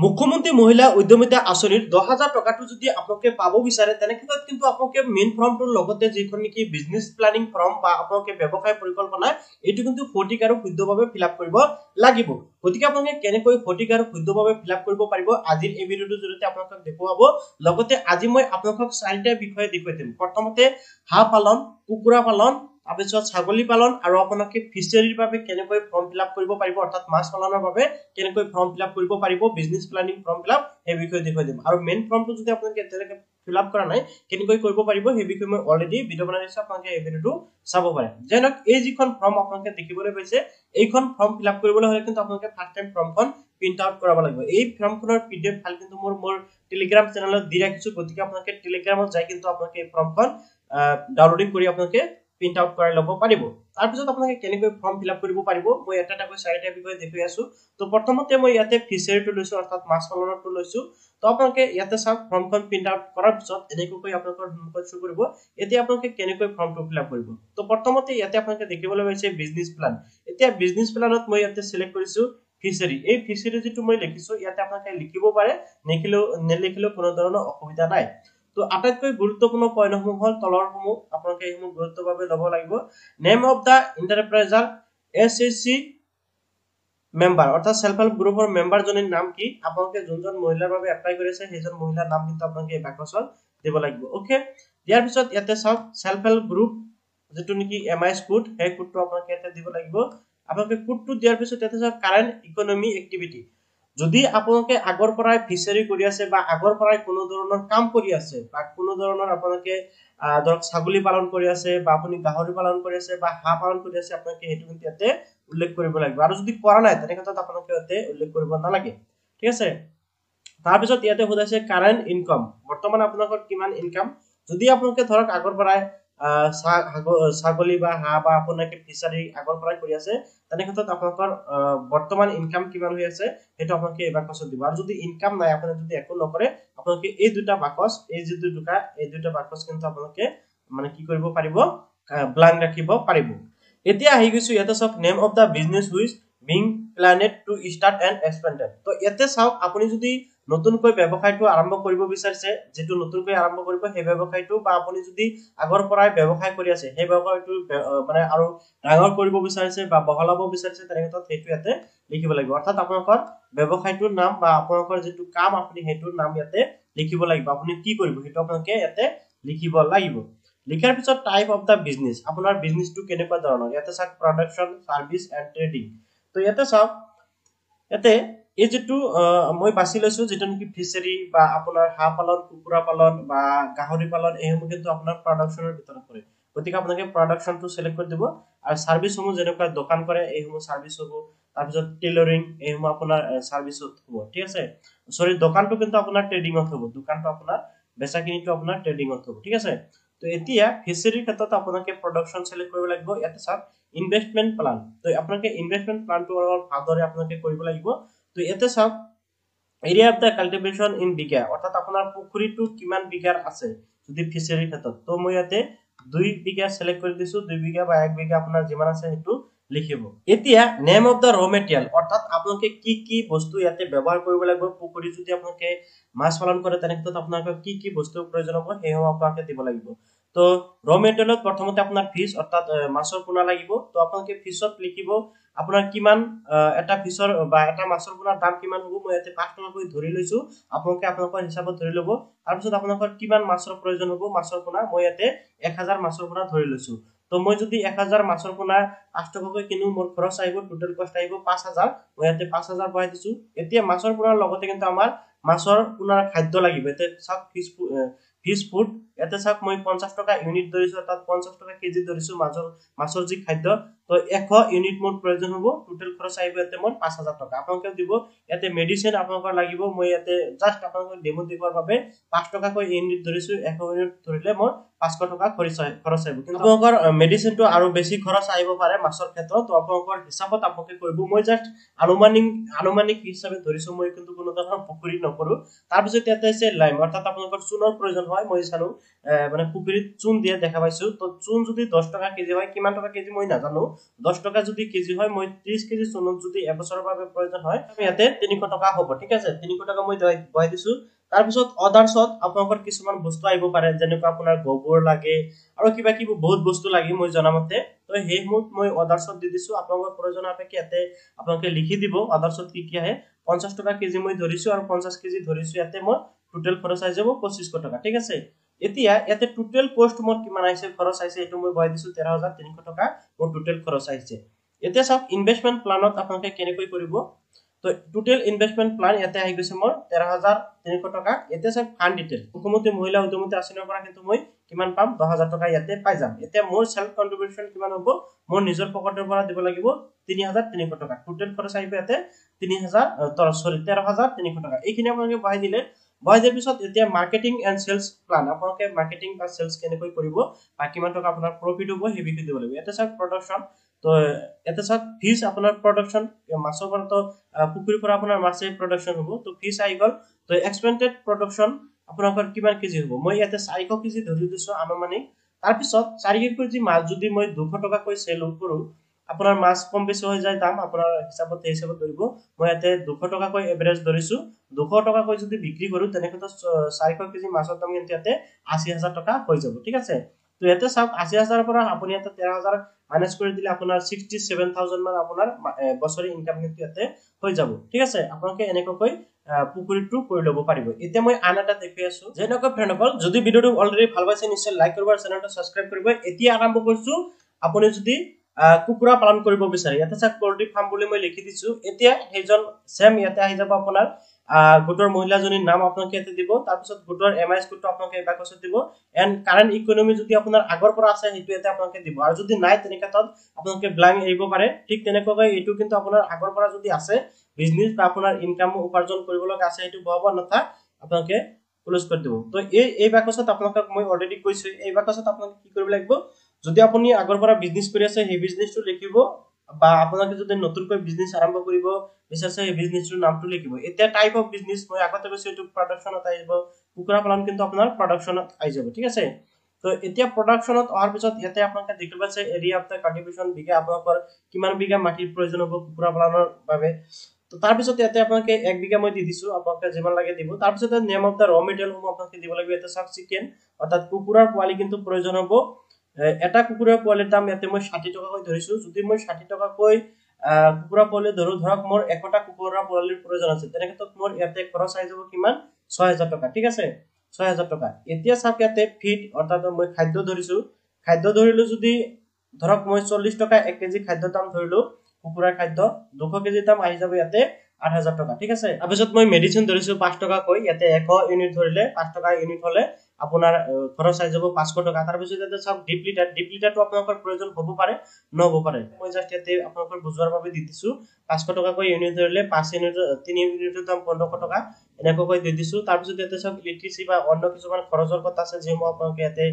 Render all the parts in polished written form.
মুখ্যমন্ত্ৰী মহিলা উদ্যমিতা আঁচনিৰ 10,000 টকাটো যদি আপোনালোকে পাব বিচাৰে তেনে ক্ষেত্ৰত কিন্তু আপোনালোকে মেইন ফৰ্মটোৰ লগতে যিখন নেকি বিজনেছ প্ল্যানিং ফৰ্ম বা আপোনালোকে ব্যৱসায় পৰিকল্পনা এইটো কিন্তু সঠিক আৰু শুদ্ধভাৱে ফিল আপ কৰিব লাগিব। গতিকে আপোনালোকে কেনেকৈ সঠিক আৰু শুদ্ধভাৱে ফিল আপ কৰিব পাৰিব আজিৰ এই ভিডিঅ'টোৰ জৰিয়তে আপোনালোকক দেখুৱাব। লগতে আজি মই আপোনালোকক চাৰিটা বিষয় দেখুৱাই দিম। প্ৰথমতে হাঁহ পালন, কুকুৰা পালন, তাৰপিছত ছাগলী পালন আৰু আপোনালোকে ফিচাৰীৰ বাবে কেনেকৈ ফৰ্ম ফিল আপ কৰিব পাৰিব, অৰ্থাৎ মাছ পালনৰ বাবে কেনেকৈ ফৰ্ম ফিল আপ কৰিব পাৰিব, business planning form fill up এই বিষয়ে দেখুৱাই দিম। আৰু মেইন ফৰ্মটো যদি আপোনালোকে এতিয়ালৈকে ফিল আপ কৰা নাই কেনেকৈ কৰিব পাৰিব সেই বিষয়ে মই অলৰেডি ভিডিঅ' বনাই দিছো, আপোনালোকে এই ভিডিঅ'টো চাব পাৰে। যেনক এই যিখন ফৰ্ম আপোনালোকে দেখিবলৈ পাইছে এইখন ফৰ্ম ফিল আপ কৰিবলৈ হ'লে কিন্তু আপোনালোকে ফাৰ্ষ্ট টাইম ফৰ্মখন প্ৰিন্ট আউট কৰাব লাগিব। এই ফৰ্মখনৰ পিডিএফ ফাইল কিন্তু মোৰ টেলিগ্ৰাম চেনেলত দি ৰাখিছো, গতিকে আপোনালোকে টেলিগ্ৰামত যাই কিন্তু আপোনালোকে এই ফৰ্মখন ডাউনলোডিং কৰি আপোনালোকে প্ৰিন্ট আউট কৰাই ল'ব পাৰিব। তাৰ পিছত আপোনালোকে কেনেকৈ ফৰ্ম ফিল আপ কৰিব পাৰিব মই এটা এটাকৈ চাৰিটা বিষয় দেখুৱাই আছো। তো প্ৰথমতে মই ইয়াতে ফিচাৰীটো লৈছো, অৰ্থাৎ মাছ পালনটো লৈছো। তো আপোনালোকে ইয়াতে চাওক ফৰ্মখন প্ৰিন্ট আউট কৰাৰ পিছত এনেকৈ আপোনালোকৰ সন্মুখত শো কৰিব। এতিয়া আপোনালোকে কেনেকৈ ফৰ্মটো ফিল আপ কৰিব। তো প্ৰথমতে ইয়াতে আপোনালোকে দেখিবলৈ পাইছে বিজনেছ প্ল্যান। এতিয়া বিজনেছ প্ল্যানত মই ইয়াতে সিলেক্ট কৰিছো ফিচাৰী। এই ফিচাৰী যেটো মই লিখিছো ইয়াতে আপোনালোকে লিখিব পাৰে, নেলিখিলেও কোনো ধৰণৰ অসুবিধা নাই। তো আটাইতকৈ গুৰুত্বপূৰ্ণ পইণ্টসমূহ হ'ল তলৰসমূহ আপোনালোকে এইসমূহ গুৰুত্বভাৱে ল'ব লাগিব। নেম অফ দা এন্টাৰপ্ৰাইজাৰ এছএসসি মেম্বাৰ, অৰ্থাৎ সেলফ হেল্প গ্ৰুপৰ মেম্বাৰজনীৰ নাম কি, আপোনালোকে যোনজন মহিলাৰ বাবে এপ্লাই কৰিছে সেইজন মহিলাৰ নাম কিন্তু আপোনালোকে এই বাকচত দিব লাগিব। ওকে, ইয়াৰ পিছত ইয়াতে চাওক সেলফ হেল্প গ্ৰুপ যেটো নেকি এমআইএস কোড, সেই কোডটো আপোনালোকে ইয়াতে দিব লাগিব। আপোনালোকে কোডটো দিয়াৰ পিছত ইয়াতে চাওক কাৰেন্ট ইকোনমি এক্টিভিটি। যদি আপোনালোকে আগৰ পৰাই ফিচাৰী কৰি আছে বা আগৰ পৰাই কোনো ধৰণৰ কাম কৰি আছে বা কোনো ধৰণৰ আপোনালোকে ধৰক ছাগলী পালন কৰি আছে বা আপুনি গাহৰি পালন কৰি আছে বা হাঁহ পালন কৰি আছে আপোনালোকে হেতু কিন্তু ইয়াতে উল্লেখ কৰিব লাগিব। আৰু যদি কৰা নাই তেনে ক্ষেত্ৰত আপোনালোকে ইয়াতে উল্লেখ কৰিব নালাগে। ঠিক আছে, তাৰ পিছত ইয়াতে খুদাইছে কাৰেন্ট ইনকাম, বৰ্তমান আপোনালোকৰ কিমান ইনকাম। যদি আপোনালোকে ধৰক আগৰ পৰাই ছাগলী বা হাঁহ বা আপোনালোকে ফিচাৰী আগৰ পৰাই কৰি আছে তেনে ক্ষেত্ৰত আপোনালোকৰ বৰ্তমান ইনকাম কিমান হৈ আছে সেইটো আপোনালোকে এই বাকচত দিব। আৰু যদি ইনকাম নাই আপুনি যদি একো নকৰে আপোনালোকে এই দুটা বাকচ, এই দুটা বাকচ কিন্তু আপোনালোকে মানে কি কৰিব পাৰিব, ব্লাঙ্ক ৰাখিব পাৰিব। এতিয়া আহি গৈছো ইয়াতে চাওক name of the business which being planned to start and expanded. তো ইয়াতে চাওক আপুনি যদি নতুনকৈ ব্যৱসায়টো আৰম্ভ কৰিব বিচাৰিছে, যেটো নতুনকৈ আৰম্ভ কৰিব সেই ব্যৱসায়টো বা আপুনি যদি আগৰ পৰাই ব্যৱসায় কৰি আছে সেই ব্যৱসায়টো মানে আৰু ডাঙৰ কৰিব বিচাৰিছে বা বহলাব বিচাৰিছে তেনে ক্ষেত্ৰত সেইটো ইয়াতে লিখিব লাগিব। অৰ্থাৎ আপোনালোকৰ ব্যৱসায়টোৰ নাম বা আপোনালোকৰ যেটো কাম আপুনি হেতুৰ নাম ইয়াতে লিখিব লাগিব। আপুনি কি কৰিব সেইটো আপোনালোকে ইয়াতে লিখিব লাগিব। লিখাৰ পিছত টাইপ অফ দা বিজনেছ, আপোনাৰ বিজনেছটো কেনেকুৱা ধৰণৰ, ইয়াতে চাওক প্ৰডাকশন, সাৰ্ভিস এন্ড ট্ৰেডিং। তো ইয়াতে চাওক ইয়াতে এই যেটো মই বাছি লৈছো যেটো নেকি ফিচাৰী বা আপোনাৰ হাঁহ পালন, কুকুৰা পালন বা গাহৰি পালন এইসমূহ কিন্তু আপোনাৰ প্ৰডাকশনৰ ভিতৰত পৰে। গতিকে আপোনালোকে প্ৰডাকশনটো সিলেক্ট কৰি দিব। আৰু সাৰ্ভিসসমূহ যেনেকুৱা দোকান কৰে এইসমূহ সাৰ্ভিস হ'ব। তাৰ পিছত টেইলৰিং এইসমূহ আপোনাৰ সাৰ্ভিসত হ'ব। ঠিক আছে, সৰি দোকানটো কিন্তু আপোনাৰ ট্ৰেডিংত হ'ব, দোকানটো আপোনাৰ বেচাকিনিটো আপোনাৰ ট্ৰেডিংত হ'ব। ঠিক আছে, তো এতিয়া ফিচাৰীৰ ক্ষেত্ৰত আপোনালোকে প্ৰডাকশন সিলেক্ট কৰিব লাগিব। ইয়াতে চাওক ইনভেষ্টমেন্ট প্লান, তো আপোনালোকে ইনভেষ্টমেন্ট প্লানটো অলপ ভালদৰে আপোনালোকে কৰিব লাগিব। তো ইয়াতে চাওক area of the cultivation in bigha, অৰ্থাৎ আপোনাৰ পুখুৰীটো কিমান বিঘাৰ আছে যদি ফিচাৰীৰ ক্ষেত্ৰত। তো মই ইয়াতে 2 বিঘা সিলেক্ট কৰি দিছো, 2 বিঘা বা 1 বিঘা আপোনাৰ যিমান আছে সেইটো লিখিব। এতিয়া নেম অফ দা ৰ মেটেৰিয়েল, অৰ্থাৎ আপোনালোকে কি কি বস্তু ইয়াতে ব্যৱহাৰ কৰিব লাগিব। পুখুৰী যদি আপোনালোকে মাছ পালন কৰে তেনে ক্ষেত্ৰত আপোনালোকে কি কি বস্তুৰ প্ৰয়োজন হ'ব সেইসমূহ আপোনালোকে দিব লাগিব। তো ৰ মেটেৰিয়েলত প্ৰথমতে আপোনাৰ ফিছ, অৰ্থাৎ মাছৰ পোনা লাগিব। তো আপোনালোকে ফিছত লিখিব আপোনাৰ কিমান এটা ফিছৰ বা এটা মাছৰ পোনাৰ দাম কিমান হ'ব। মই ইয়াতে 5 টকাকৈ ধৰি লৈছো, আপোনালোকে আপোনালোকৰ হিচাপত ধৰি ল'ব। তাৰ পিছত আপোনালোকৰ কিমান মাছৰ প্ৰয়োজন হ'ব মাছৰ পোনা, মই ইয়াতে 1000 মাছৰ পোনা ধৰি লৈছো। তো মই যদি 1000 মাছৰ পোনা 5 টকাকৈ কিনো মোৰ খৰচ আহিব, টোটাল কষ্ট আহিব 5000, মই ইয়াতে 5000 বহাই দিছো। এতিয়া মাছৰ পোনাৰ লগতে কিন্তু আমাৰ মাছৰ পোনাৰ খাদ্য লাগিব। ইয়াতে চাওক ফিশ ফুড, ইয়াতে চাওক মই 50 টকা ইউনিট ধৰিছো, অৰ্থাৎ 50 টকা কেজি ধৰিছো মাছৰ যি খাদ্য। তো 100 ইউনিট মোৰ প্ৰয়োজন হ'ব, টোটাল খৰচ আহিব ইয়াতে মোৰ 5000 টকা। আপোনালোকে দিব ইয়াতে মেডিসিন আপোনালোকৰ লাগিব, মই ইয়াতে জাস্ট আপোনালোকক ডেমো দেখুৱাৰ বাবে 5 টকাকৈ ইউনিট ধৰিছো, 100 ইউনিট ধৰিলে মোৰ 500 টকা খৰচ আহিব কিন্তু আপোনালোকৰ মেডিচিনটো আৰু বেছি খৰচ আহিব পাৰে মাছৰ ক্ষেত্ৰত তো আপোনালোকৰ হিচাপত আপোনালোকে কৰিব মই জাস্ট আনুমানিক হিচাপে ধৰিছো মই কিন্তু কোনো ধৰণৰ পুখুৰী নকৰো তাৰ পিছত ইয়াতে আছে লাইম অৰ্থাৎ আপোনালোকৰ চূনৰ প্ৰয়োজন হয় মই জানো মানে পুখুৰীত চূন দিয়ে দেখা পাইছো তো চূন যদি 10 টকা কেজি হয় কিমান টকা কেজি মই নাজানো 10 টকা যদি কেজি হয় মই 30 কেজি চূনত যদি এবছৰৰ বাবে প্ৰয়োজন হয় ইয়াতে 300 টকা হ'ব ঠিক আছে 300 টকা মই বহাই দিছো তাৰ পিছত অদাৰছত আপোনালোকৰ কিছুমান বস্তু আহিব পাৰে যেনেকৈ আপোনাৰ গোবৰ লাগে আৰু কিবা কিবি বহুত বস্তু লাগে মই জনামতে তো সেই মই অদাৰছত দি দিছো আপোনালোকৰ প্ৰয়োজন আপেক্ষে ইয়াতে আপোনালোকে লিখি দিব অদাৰছত কি আহে 50 টকা কেজি মই ধৰিছো আৰু 50 কেজি ধৰিছো ইয়াতে মই টোটাল খৰচ আহি যাব 2500 টকা ঠিক আছে এতিয়া ইয়াতে টোটাল কষ্ট মোৰ কিমান আহিছে খৰচ আহিছে এটো মই বহাই দিছো 13300 টকা মোৰ টোটাল খৰচ আহিছে এতিয়া সব ইনভেষ্টমেন্ট প্লানত আপোনালোকে কেনেকৈ কৰিব তো টোটাল ইনভেষ্টমেন্ট প্লান ইয়াতে আহি গৈছে মোৰ 13300 টকা এতিয়া সব ফান্ড ডিটেইল মুখ্যমন্ত্ৰী মহিলা উদ্যমিতা আঁচনিৰ পৰা কিন্তু মই কিমান পাম 10000 টকা ইয়াতে পাই যাম এতিয়া মোৰ সেলফ কন্ট্ৰিবিউশন কিমান হ'ব মোৰ নিজৰ পকেটৰ পৰা দিব লাগিব 3300 টকা টোটাল খৰচ আহিব ইয়াতে 13300 টকা এইখিনি আপোনালোকে বহাই দিলে বহাই দিয়াৰ পিছত এতিয়া মাৰ্কেটিং এণ্ড সেলস প্লান আপোনালোকে মাৰ্কেটিং বা সেলস কেনেকৈ কৰিব বা কিমান টকা আপোনাৰ প্ৰফিট হ'ব সেই বিষয়ে দিব লাগিব এটা সব প্ৰডাকশন তো এটা সব ফিশ আপোনাৰ প্ৰডাকশন মাছৰ পৰা তো পুখুৰীৰ পৰা আপোনাৰ মাছে প্ৰডাকশন হ'ব তো ফিশ আহি গল তো এক্সপেন্টেড প্ৰডাকশন আপোনালোকৰ কিমান কেজি হ'ব মই ইয়াতে 400 কেজি ধৰি দিছো আনুমানিক তাৰ পিছত 400 কেজি মাছ যদি মই 200 টকা কৈ সেল কৰো আপোনাৰ মাছ কম বেছি হৈ যায় দাম আপোনাৰ হিচাপত ধৰিব মই ইয়াতে 200 টকা কৈ এভাৰেজ ধৰিছো 200 টকা কৈ যদি বিক্ৰী কৰো তেনেকৈ 400 কেজি মাছৰ দাম কিন্তু ইয়াতে 80000 টকা হৈ যাব ঠিক আছে তো ইয়াতে সব 80000 ৰ পৰা আপুনি ইয়াতে 13000 মাইনাস কৰি দিলে আপোনাৰ 67000 মান আপোনাৰ বছৰি ইনকাম কিন্তু ইয়াতে হৈ যাব ঠিক আছে আপোনালোকে এনেকৈ পুকুৰীটো কৰি লব পাৰিব এতিয়া মই আন এটা দেখি আছো যেনেকৈ ফ্ৰেণ্ডসকল যদি ভিডিওটো অলৰেডি ভাল পাইছে নিশ্চয় লাইক কৰিব আৰু চেনেলটো সাবস্ক্ৰাইব কৰিব এতিয়া আৰম্ভ কৰিছো আপুনি যদি কুকুৰা পালন কৰিব বিচাৰে ইয়াতে চাক পোল্ট্ৰি ফাৰ্ম বুলি মই লিখি দিছো এতিয়া হেজন সেম ইয়াতে আহি যাব আপোনাৰ গোটৰ মহিলাজনীৰ নাম আপোনালোকে ইয়াতে দিব তাৰ পিছত গোটৰ এমআইএস কোডটো আপোনালোকে এই বাকচত দিব এন্ড কাৰেন্ট ইকোনমি যদি আপোনাৰ আগৰ পৰা আছে হেতু ইয়াতে আপোনালোকে দিব আৰু যদি নাই তেনেকাত আপোনালোকে ব্ল্যাঙ্ক এৰিব পাৰে ঠিক তেনেকৈ এটো কিন্তু আপোনাৰ আগৰ পৰা যদি আছে বিজনেস বা আপোনাৰ ইনকাম উপাৰ্জন কৰিব লগা আছে এটো বহাব নথা আপোনালোকে ক্লোজ কৰি দিব তো এই বাকচত আপোনালোকক মই অলৰেডি কৈছো এই বাকচত আপোনালোকে কি কৰিব লাগিব যদি আপুনি আগৰ পৰা বিজনেস কৰি আছে সেই বিজনেসটো লিখিব বা আপোনালোকে যদি নতুনকৈ বিজনেস আৰম্ভ কৰিব বিচাৰিছে এই বিজনেসটোৰ নামটো লিখিব এতিয়া টাইপ অফ বিজনেস মই আগতে কৈছো এটো প্ৰডাকশনত আহিব কুকুৰা পালন কিন্তু আপোনাৰ প্ৰডাকশনত আহি যাব ঠিক আছে তো এতিয়া প্ৰডাকশনত অহাৰ পিছত ইয়াতে আপোনালোকে দেখিব আছে এৰিয়া অফ দা কাল্টিভেশন বিঘা আপোনালোকৰ কিমান বিঘা মাটিৰ প্ৰয়োজন হ'ব কুকুৰা পালনৰ বাবে তো তাৰ পিছত ইয়াতে আপোনালোকে 1 বিঘা মই দি দিছো আপোনালোকে যিমান লাগে দিব তাৰ পিছত নেম অফ দা ৰ মেটেৰিয়েল সমূহ আপোনালোকে দিব লাগিব এটা সব চিকেন অৰ্থাৎ কুকুৰাৰ পোৱালি কিন্তু প্ৰয়োজন হ'ব এটা কুকুৰাৰ পোৱালিৰ দাম ইয়াতে মই 60 টকা কৈ ধৰিছো যদি মই 60 টকা কৈ কুকুৰা পোৱালি ধৰক মোৰ 1টা কুকুৰা পোৱালিৰ প্ৰয়োজন আছে তেনেকৈ মোৰ ইয়াতে খৰচ আহি যাব কিমান 6000 টকা ঠিক আছে 6000 টকা এতিয়া চাওক ইয়াতে ফিড অৰ্থাৎ মই খাদ্য ধৰিছো খাদ্য ধৰিলো যদি ধৰক মই 40 টকা 1 কেজি খাদ্য দাম ধৰিলো কুকুৰাৰ খাদ্য 200 কেজি দাম আহি যাব ইয়াতে 8000 টকা ঠিক আছে তাৰপিছত মই মেডিচিন ধৰিছো 5 টকা কৈ ইয়াতে 100 ইউনিট ধৰিলে 5 টকা ইউনিট হলে আপোনাৰ খৰচ আহি যাব 500 টকা তাৰ পিছত ইয়াতে সব ডিপ্লিটাৰটো আপোনালোকৰ প্ৰয়োজন হ'ব পাৰে নহব পাৰে মই জাস্ট ইয়াতে আপোনালোকৰ বুজোৱাৰ বাবে দি দিছো 500 টকা কৈ ইউনিট ধৰিলে 5 ইউনিট 3 ইউনিটৰ দাম 1500 টকা এনেকৈ দি দিছো তাৰ পিছত ইয়াতে সব ইলেক্ট্ৰিচিটি বা অন্য কিছুমান খৰচৰ কথা আছে যে মই আপোনালোকে ইয়াতে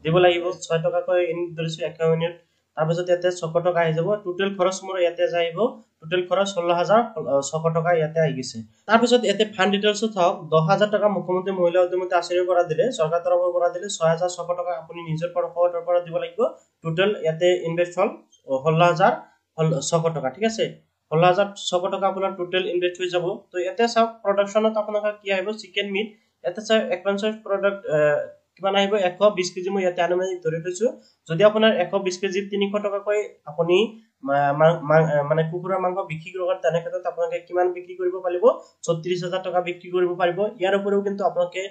দিব লাগিব 6 টকা কৈ ইউনিট ধৰিছো 1 ইউনিট তাৰ পিছত ইয়াতে 600 টকা আহি যাব টোটাল খৰচ মোৰ ইয়াতে যাইব টোটাল খৰচ 16600 টকা ইয়াতে আহি গৈছে তাৰ পিছত ইয়াতে ফান্ড ডিটেইলছ থাকক 10000 টকা মুখ্যমন্ত্ৰী মহিলা উদ্যমিতা আঁচনিৰ পৰা দিলে চৰকাৰ তৰফৰ পৰা দিলে 6600 টকা আপুনি নিজৰ পকেটৰ পৰা দিব লাগিব টোটাল ইয়াতে ইনভেস্ট হল 16600 টকা ঠিক আছে 16600 টকা আপোনাৰ টোটাল ইনভেস্ট হৈ যাব তো ইয়াতে সব প্ৰডাকশনত আপোনাক কি আহিব চিকেন মিট ইয়াতে সব এডভান্সড প্ৰডাক্ট কিমান আহিব 120 কেজি মই ইয়াতে আনুমানিক ধৰি লৈছো যদি আপোনাৰ 120 কেজি 300 টকা কৈ আপুনি মানে কুকুৰা মাংস বিক্ৰী কৰাৰ তেনে ক্ষেত্ৰত আপোনালোকে কিমান বিক্ৰী কৰিব পাৰিব 36000 টকা বিক্ৰী কৰিব পাৰিব ইয়াৰ উপৰিও কিন্তু আপোনালোকে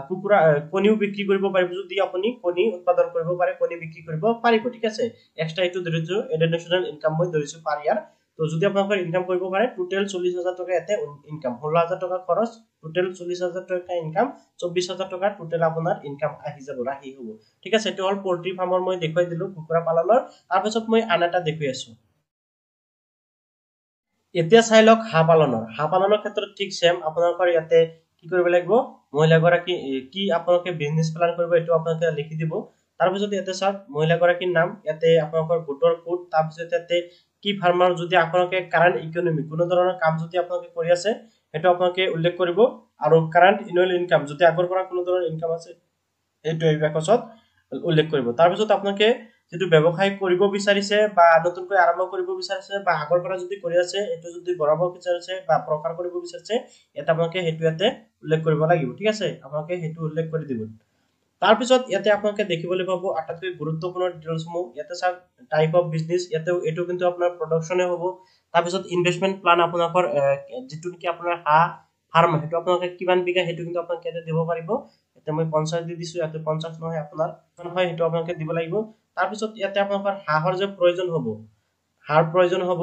কুকুৰা কণীও বিক্ৰী কৰিব পাৰিব যদি আপুনি কণী উৎপাদন কৰিব পাৰে কণী বিক্ৰী কৰিব পাৰিব ঠিক আছে এক্সট্ৰা এটো ধৰিছো এডিশনাল ইনকাম মই ধৰিছো পাৰ ইয়াৰ তো যদি আপোনালোকে ইনকাম কৰিব পাৰে টোটাল 40000 টকা এতে ইনকাম 16000 টকা খৰচ টোটাল 40000 টকা ইনকাম 24000 টকা টোটাল আপোনাৰ ইনকাম আহি যাব ৰাহি হ'ব ঠিক আছে এটো হল পোল্ট্ৰি ফাৰ্মৰ মই দেখাই দিলো কুকুৰা পালনৰ তাৰ পিছত মই আন এটা দেখাই আছো এতিয়া চাই লওক হাঁহ পালনৰ ক্ষেত্ৰত ঠিক সেম আপোনালোকৰ ইয়াতে কি কৰিব লাগিব মহিলা গৰাকী কি আপোনালোকে বিজনেস প্লান কৰিব এটো আপোনালোকে লিখি দিব তাৰপিছত ইয়াতে চাওক মহিলাগৰাকীৰ নাম, ইয়াতে আপোনালোকৰ ভোটৰ কোড, তাৰপিছত ইয়াতে কি ফাৰ্মাৰ যদি আপোনালোকে কাৰেণ্ট ইকনমি কোনো ধৰণৰ কাম যদি আপোনালোকে কৰি আছে সেইটো আপোনালোকে উল্লেখ কৰিব, আৰু কাৰেণ্ট এনুৱেল ইনকাম যদি আগৰ পৰা কোনো ধৰণৰ ইনকাম আছে এইটো এই বাকচত উল্লেখ কৰিব। তাৰপিছত আপোনালোকে যেটো ব্যৱসায় কৰিব বিচাৰিছে বা নতুনকৈ আৰম্ভ কৰিব বিচাৰিছে বা আগৰ পৰা যদি কৰি আছে এটো যদি বঢ়াব বিচাৰিছে বা প্ৰসাৰ কৰিব বিচাৰিছে এটা আপোনালোকে হেতু ইয়াতে উল্লেখ কৰিব লাগিব, ঠিক আছে, আপোনালোকে হেতু উল্লেখ কৰি দিব। তাৰপিছত ইয়াতে আপোনালোকে দেখিবলৈ পাব আটাইতকৈ গুৰুত্বপূৰ্ণ ডিটেইলছসমূহ, ইয়াতে চাওক টাইপ অফ বিজনেছ, ইয়াতে এটো কিন্তু আপোনাৰ প্ৰডাকচনে হ'ব। তাৰপিছত ইনভেষ্টমেন্ট প্লান আপোনালোকৰ যেটো নেকি আপোনাৰ ফাৰ্ম হেতু আপোনালোকে কিমান বিঘা হেতু কিন্তু আপোনালোকে ইয়াতে দিব পাৰিব। ইয়াতে মই 50 দি দিছো, ইয়াতে 50 নহয় আপোনাৰ হয় হেতু আপোনালোকে দিব লাগিব। তাৰপিছত ইয়াতে আপোনালোকৰ হাঁহৰ যে প্ৰয়োজন হ'ব, হাঁহৰ প্ৰয়োজন হ'ব,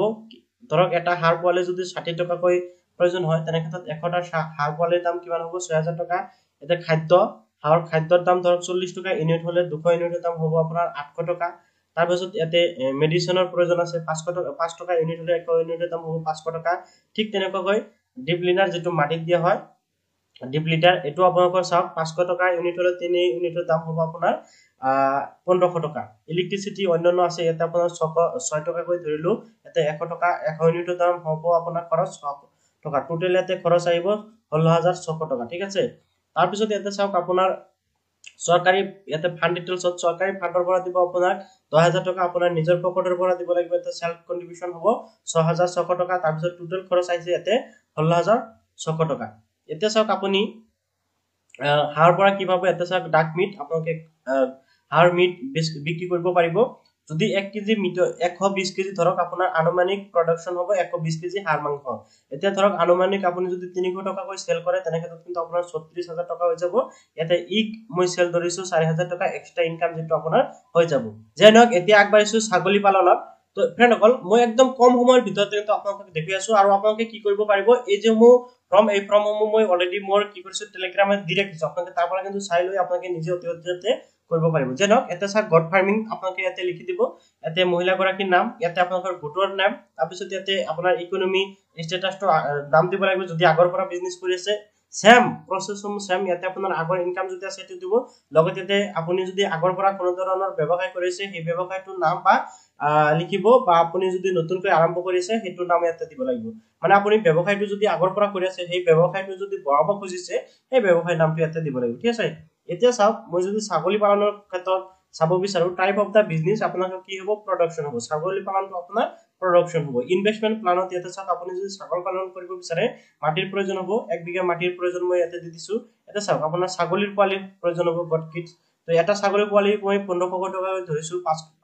ধৰক এটা হাঁহ পোৱালে যদি 60 টকাকৈ প্ৰয়োজন হয় তেনে ক্ষেত্ৰত 100টা হাঁহ পোৱালেৰ দাম কিমান হ'ব 6000 টকা। এটা খাদ্য হাঁহৰ খাদ্যৰ দাম ধৰক 40 টকা, ইউনিট হলে 200 ইউনিটৰ দাম হ'ব আপোনাৰ 800 টকা। তাৰপিছত ইয়াতে মেডিচিনৰ প্ৰয়োজন আছে 5 টকা ইউনিট হলে 100 ইউনিটৰ দাম হ'ব 500 টকা। ঠিক তেনেকৈ ডিপ লিনাৰ যেটো মাটিত দিয়া হয় ডিপ লিটাৰ এটো আপোনালোকৰ চাওক 500 টকা ইউনিট হলে 3 ইউনিটৰ দাম হ'ব আপোনাৰ 1500 টকা। ইলেক্ট্ৰিসিটি অন্যান্য আছে ইয়াতে আপোনাৰ 6 টকাকৈ ধৰিলো, ইয়াতে 100 টকা 100 ইউনিটৰ দাম হ'ব আপোনাৰ খৰচ 6 টকা, টোটাল ইয়াতে খৰচ আহিব 16600 টকা, ঠিক আছে। তাৰপিছত ইয়াতে চাওক আপোনাৰ সৰকাৰি ইয়াতে ফান্ড ডিটেইলছত সৰকাৰি ফান্ডৰ পৰা দিব আপোনাক 10000 টকা, আপোনাৰ নিজৰ পকেটৰ পৰা দিব লাগিব, এটা সেলফ কন্ট্ৰিবিউশন হ'ব 6600 টকা। তাৰপিছত টোটাল খৰচ আহিছে ইয়াতে 16600 টকা। এতিয়া চাওক আপুনি হাঁহৰ পৰা কি পাব, ইয়াতে চাওক ডাক মিট আপোনালোকে হাঁহৰ মিট বিক্ৰী কৰিব পাৰিব। যদি 1 কেজি মিট 120 কেজি ধৰক আপোনাৰ আনুমানিক প্ৰডাকশন হ'ব 120 কেজি হাঁহৰ মাংস। এতিয়া ধৰক আনুমানিক আপুনি যদি 300 টকাকৈ সেল কৰে তেনে ক্ষেত্ৰত কিন্তু আপোনাৰ 36000 টকা হৈ যাব। ইয়াতে মই সেল ধৰিছো 4000 টকা এক্সট্ৰা ইনকাম যেটো আপোনাৰ হৈ যাব। যেনক এতিয়া আগবাঢ়িছো ছাগলী পালনত। তো ফ্ৰেণ্ডসকল মই একদম কম সময়ৰ ভিতৰতে কিন্তু আপোনালোকক দেখুৱাই আছো, আৰু আপোনালোকে কি কৰিব পাৰিব এই যে মই ফ্ৰমসমূহ মই অলৰেডি মোৰ কি কৰিছো টেলিগ্ৰামত ডাইৰেক্ট দিছো, আপোনালোকে তাৰ পৰা কিন্তু চাই লৈ আপোনালোকে নিজে অতি সহজতে কৰিব পাৰিব। যেনক এটা চাক গড ফাৰ্মিং আপোনালোকে ইয়াতে লিখি দিব, ইয়াতে মহিলাগৰাকীৰ নাম, ইয়াতে আপোনালোকৰ ভোটৰ নাম, তাৰপিছত ইয়াতে আপোনাৰ ইকোনমি ষ্টেটাসটো নাম দিব লাগিব যদি আগৰ পৰা বিজনেস কৰি আছে, সেম প্ৰসেসসমূহ সেম, ইয়াতে আপোনাৰ আগৰ ইনকাম যদি আছে সেইটো দিব। লগতে আপুনি যদি আগৰ পৰা কোনো ধৰণৰ ব্যৱসায় কৰিছে সেই ব্যৱসায়টোৰ নাম বা লিখিব, বা আপুনি যদি নতুনকৈ আৰম্ভ কৰিছে সেইটো নাম ইয়াতে দিব লাগিব। মানে আপুনি ব্যৱসায়টো যদি আগৰ পৰা কৰি আছে সেই ব্যৱসায়টো যদি বঢ়াব খুজিছে সেই ব্যৱসায়ৰ নামটো ইয়াতে দিব লাগিব, ঠিক আছে। এতিয়া চাওক মই যদি ছাগলী পালনৰ ক্ষেত্ৰত চাব বিচাৰো টাইপ অফ দা বিজনেস আপোনাক কি হ'ব প্ৰডাকশন হ'ব, ছাগলী পালনটো আপোনাৰ প্ৰডাকশন হ'ব। ইনভেষ্টমেন্ট প্লানত ইয়াতে চাওক আপুনি যদি ছাগল পালন কৰিব বিচাৰে মাটিৰ প্ৰয়োজন হ'ব, 1 বিঘা মাটিৰ প্ৰয়োজন মই ইয়াতে দি দিছো। এটা চাওক আপোনাৰ ছাগলীৰ পোৱালিৰ প্ৰয়োজন হ'ব গড কিডস, তো এটা ছাগলী পোৱালি মই 1500 টকা ধৰিছো,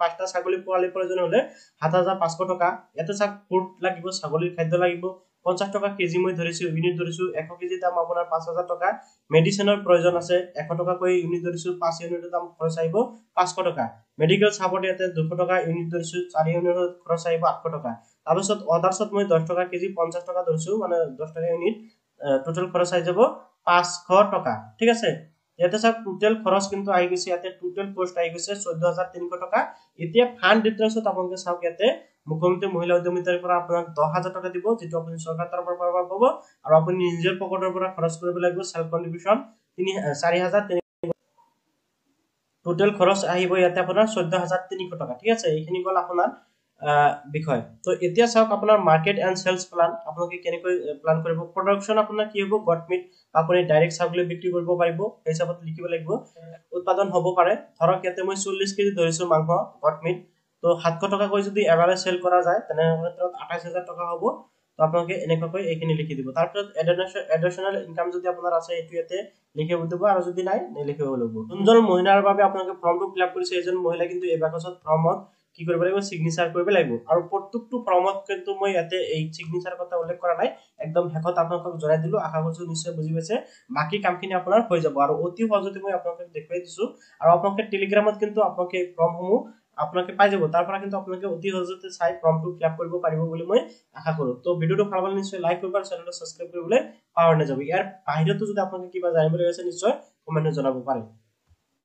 5টা ছাগলী পোৱালিৰ প্ৰয়োজন হলে 7500 টকা। ইয়াতে চাওক ফুড লাগিব, ছাগলীৰ খাদ্য লাগিব 50 টকা কেজি মই ধৰিছো, ইউনিট ধৰিছো 100 কেজি দাম আপোনাৰ 5000 টকা। মেডিচিনৰ প্ৰয়োজন আছে 100 টকাকৈ ইউনিট ধৰিছো, 5 ইউনিটৰ দাম খৰচ আহিব 500 টকা। মেডিকেল সাপোৰ্ট ইয়াতে 200 টকা ইউনিট ধৰিছো, 4 ইউনিটৰ খৰচ আহিব 800 টকা। তাৰপিছত অদাৰ্ছত মই 10 টকা কেজি 50 টকা ধৰিছো, মানে 10 টকা ইউনিট, টোটাল খৰচ আহি যাব 500 টকা, ঠিক আছে। ইয়াতে চাওক টোটাল খৰচ কিন্তু আহি গৈছে, ইয়াতে টোটাল কষ্ট আহি গৈছে 14300 টকা। এতিয়া ফান্ড ডিটেইলছত আপোনালোকে চাওক ইয়াতে মুখ্যমন্ত্ৰী মহিলা উদ্যমিতাৰ পৰা আপোনাক 10000 টকা দিব, যেটো আপুনি চৰকাৰৰ তৰফৰ পৰা পাব, আৰু আপুনি নিজৰ পকেটৰ পৰা খৰচ কৰিব লাগিব সেলফ কন্ট্ৰিবিউশন 4000। টোটাল খৰচ আহিব ইয়াতে আপোনাৰ 14300 টকা, ঠিক আছে। এইখিনি গল আপোনাৰ বিষয়। তো এতিয়া চাওক আপোনাৰ মাৰ্কেট এন্ড সেলস প্লান আপোনালোকে কেনেকৈ প্লান কৰিব। প্ৰডাকশন আপোনাৰ কি হ'ব গট মিট, আপুনি ডাইৰেক্ট ছাগলী বিক্ৰী কৰিব পাৰিব, হিচাপত লিখিব লাগিব। উৎপাদন হ'ব পাৰে ধৰক ইয়াতে মই 40 কেজি ধৰিছো মাংস গট মিট, তো 700 টকাকৈ যদি এভাৰেজ সেল কৰা যায় তেনে ক্ষেত্ৰত 28000 টকা হ'ব। তো আপোনালোকে এনেকৈ এইখিনি লিখি দিব। তাৰপিছত এডিশনাল ইনকাম যদি আপোনাৰ আছে এটো ইয়াতে লিখিব দিব, আৰু যদি নাই নিলিখিব লাগিব। যোনজন মহিলাৰ বাবে আপোনালোকে ফৰ্মটো ফিল আপ কৰিছে এজন মহিলা কিন্তু এই বাকচত ফৰ্মত কি কৰিব লাগিব সিগনেচাৰ কৰিব লাগিব, আৰু প্ৰত্যেকটো ফৰ্মত কিন্তু মই ইয়াতে এই সিগনেচাৰ কথা উল্লেখ কৰা নাই, একদম শেষত আপোনালোকক জনাই দিলো। আশা কৰিছো নিশ্চয় বুজি পাইছে। বাকি কামখিনি আপোনাৰ হৈ যাব, আৰু অতি সহজতে মই আপোনালোকক দেখুৱাই দিছো। আৰু আপোনালোকে টেলিগ্ৰামত কিন্তু আপোনালোকে ফৰ্মসমূহ আপোনালোকে পাই যাব, তাৰ পৰা কিন্তু আপোনালোকে অতি সহজতে চাই ফৰ্মটো ফিল আপ কৰিব পাৰিব বুলি মই আশা কৰো। তো ভিডিওটো ভাল পালে নিশ্চয় লাইক কৰিব আৰু চেনেলটো সাবস্ক্ৰাইব কৰিবলৈ পাহৰি নাযাব। ইয়াৰ বাহিৰতো যদি আপোনালোকে কিবা জানিবলৈ আছে নিশ্চয় কমেন্টত জনাব পাৰে।